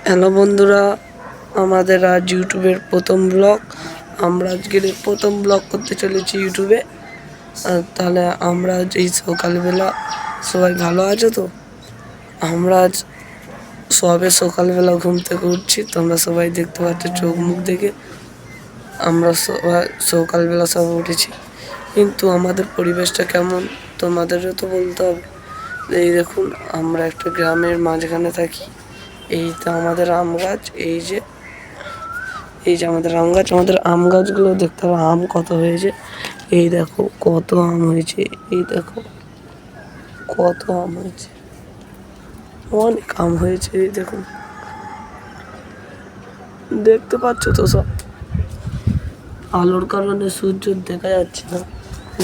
Hello বন্ধুরা, আমাদের আজ ইউটিউবের প্রথম ব্লগ। আমরা আজকের প্রথম ব্লগ করতে চলেছি ইউটিউবে। তাহলে আমরা আজ এই সকালবেলা সবাই ভালো আছো তো? আমরা আজ সবে সকালবেলা ঘুম থেকে উঠছি, তোমরা সবাই দেখতে পাচ্ছ চোখ মুখ দেখে। আমরা সবাই সকালবেলা সব উঠেছি, কিন্তু আমাদের পরিবেশটা কেমন তোমাদেরও তো বলতে হবে। এই দেখুন, আমরা একটা গ্রামের মাঝখানে থাকি। এই তো আমাদের আম গাছ, এই যে আমাদের আম গাছ। আমাদের আম গাছগুলো দেখতে হবে আম কত হয়েছে। এই দেখো কত আম হয়েছে, এই দেখো কত আম হয়েছে, অনেক আম হয়েছে। এই দেখুন, দেখতে পাচ্ছ তো সব। আলোর কারণে সূর্য দেখা যাচ্ছে না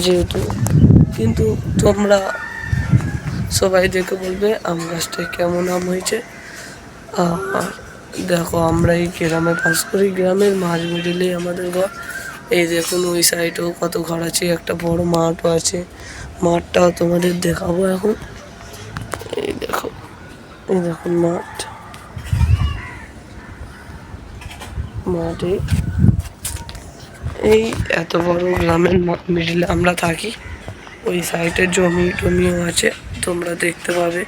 যেহেতু, কিন্তু তোমরা সবাই দেখে বলবে আম গাছটায় কেমন আম হয়েছে। আর দেখো, আমরা এই গ্রামে বাস করি, গ্রামের মাঝ মিডিলেই আমাদের ঘর। এই দেখুন ওই সাইডেও কত ঘর আছে, একটা বড় মাঠও আছে। মাঠটাও তোমাদের দেখাবো এখন। এই দেখো, এই দেখুন মাঠে এই এত বড় গ্রামের মিডিলে আমরা থাকি। ওই সাইডে জমি টমিও আছে, তোমরা দেখতে পাবে।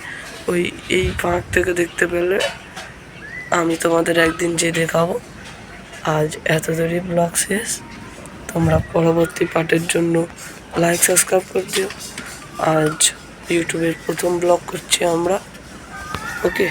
ওই এই পার্ক থেকে দেখতে পেলে আমি তোমাদের একদিন যে দেখাবো। আজ এত দেরি ব্লগ শেষ। তোমরা পরবর্তী পার্টের জন্য লাইক সাবস্ক্রাইব করে দিও। আজ ইউটিউবের প্রথম ব্লগ করছি আমরা। ওকে।